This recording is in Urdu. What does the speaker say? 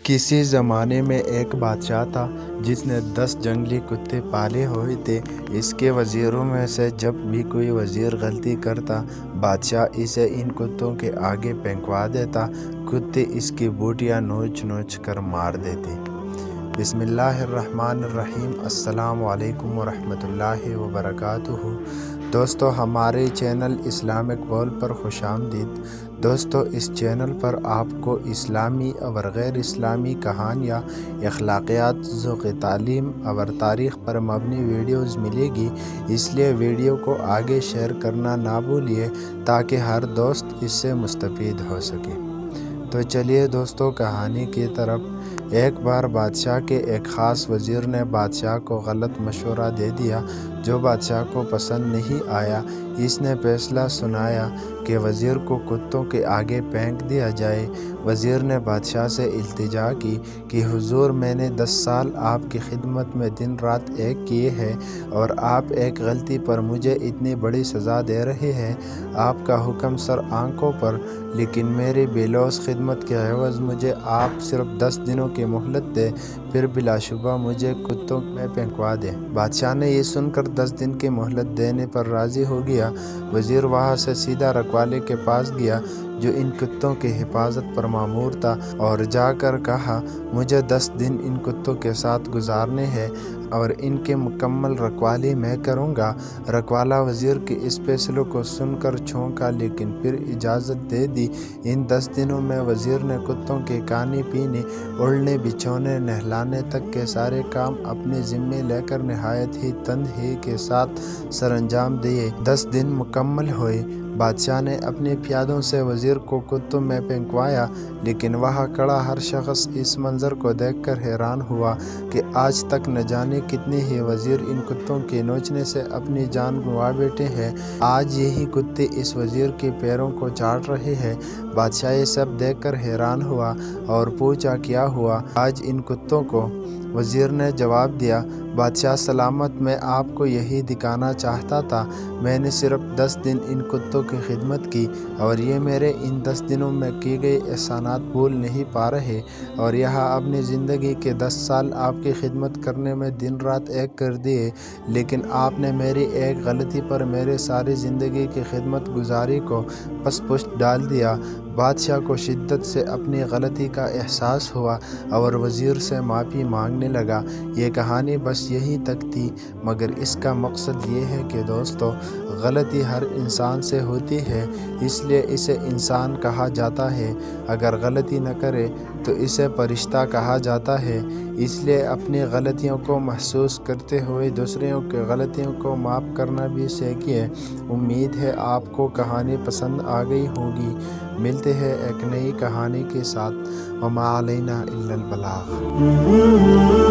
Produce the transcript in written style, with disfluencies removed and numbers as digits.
کسی زمانے میں ایک بادشاہ تھا جس نے 10 جنگلی کتے پالے ہوئے تھے۔ اس کے وزیروں میں سے جب بھی کوئی وزیر غلطی کرتا، بادشاہ اسے ان کتوں کے آگے پھینکوا دیتا۔ کتے اس کی بوٹیاں نوچ نوچ کر مار دیتے۔ بسم اللہ الرحمن الرحیم۔ السلام علیکم ورحمۃ اللہ وبرکاتہ۔ دوستو، ہمارے چینل اسلامک ورلڈ پر خوش آمدید۔ دوستو، اس چینل پر آپ کو اسلامی اور غیر اسلامی کہانیاں، اخلاقیات، ذوق تعلیم اور تاریخ پر مبنی ویڈیوز ملے گی، اس لیے ویڈیو کو آگے شیئر کرنا نہ بھولیے تاکہ ہر دوست اس سے مستفید ہو سکے۔ تو چلیے دوستو، کہانی کی طرف۔ ایک بار بادشاہ کے ایک خاص وزیر نے بادشاہ کو غلط مشورہ دے دیا جو بادشاہ کو پسند نہیں آیا۔ اس نے فیصلہ سنایا کہ وزیر کو کتوں کے آگے پھینک دیا جائے۔ وزیر نے بادشاہ سے التجا کی کہ حضور، میں نے 10 سال آپ کی خدمت میں دن رات ایک کیے ہیں اور آپ ایک غلطی پر مجھے اتنی بڑی سزا دے رہے ہیں۔ آپ کا حکم سر آنکھوں پر، لیکن میری بے لوث خدمت کے عوض مجھے آپ صرف 10 دنوں کی مہلت دیں، پھر بلا شبہ مجھے کتوں میں پھینکوا دیں۔ بادشاہ نے یہ سن کر 10 دن کی مہلت دینے پر راضی ہو گیا۔ وزیر وہاں سے سیدھا رکھوالے کے پاس گیا جو ان کتوں کی حفاظت پر مامور تھا اور جا کر کہا، مجھے 10 دن ان کتوں کے ساتھ گزارنے ہیں اور ان کی مکمل رکھوالی میں کروں گا۔ رکھوالا وزیر کے اس فیصلے کو سن کر چونکا، لیکن پھر اجازت دے دی۔ ان 10 دنوں میں وزیر نے کتوں کے کھانے پینے، اوڑھنے بچھونے، نہلانے تک کے سارے کام اپنے ذمے لے کر نہایت ہی تندہی کے ساتھ سر انجام دیے۔ 10 دن مکمل ہوئے۔ بادشاہ نے اپنے پیادوں سے وزیر کو کتوں میں پھینکوایا، لیکن وہاں کھڑا ہر شخص اس منظر کو دیکھ کر حیران ہوا کہ آج تک نہ جانے کتنے ہی وزیر ان کتوں کے نوچنے سے اپنی جان گنوا بیٹھے ہیں۔ آج یہی کتے اس وزیر کے پیروں کو چاٹ رہے ہیں۔ بادشاہ یہ سب دیکھ کر حیران ہوا اور پوچھا، کیا ہوا آج ان کتوں کو؟ وزیر نے جواب دیا، بادشاہ سلامت، میں آپ کو یہی دکھانا چاہتا تھا۔ میں نے صرف 10 دن ان کتوں کی خدمت کی اور یہ میرے ان 10 دنوں میں کیے گئے احسانات بھول نہیں پا رہے، اور یہاں اپنی زندگی کے 10 سال آپ کی خدمت کرنے میں دن رات ایک کر دیے، لیکن آپ نے میری ایک غلطی پر میرے ساری زندگی کی خدمت گزاری کو پس پشت ڈال دیا۔ بادشاہ کو شدت سے اپنی غلطی کا احساس ہوا اور وزیر سے معافی مانگنے لگا۔ یہ کہانی بس یہیں تک تھی، مگر اس کا مقصد یہ ہے کہ دوستو، غلطی ہر انسان سے ہوتی ہے، اس لیے اسے انسان کہا جاتا ہے۔ اگر غلطی نہ کرے تو اسے فرشتہ کہا جاتا ہے۔ اس لیے اپنی غلطیوں کو محسوس کرتے ہوئے دوسروں کی غلطیوں کو معاف کرنا بھی سیکھیے۔ امید ہے آپ کو کہانی پسند آ گئی ہوگی۔ ملتے ہیں ایک نئی کہانی کے ساتھ۔ وما علینا الا البلاغ۔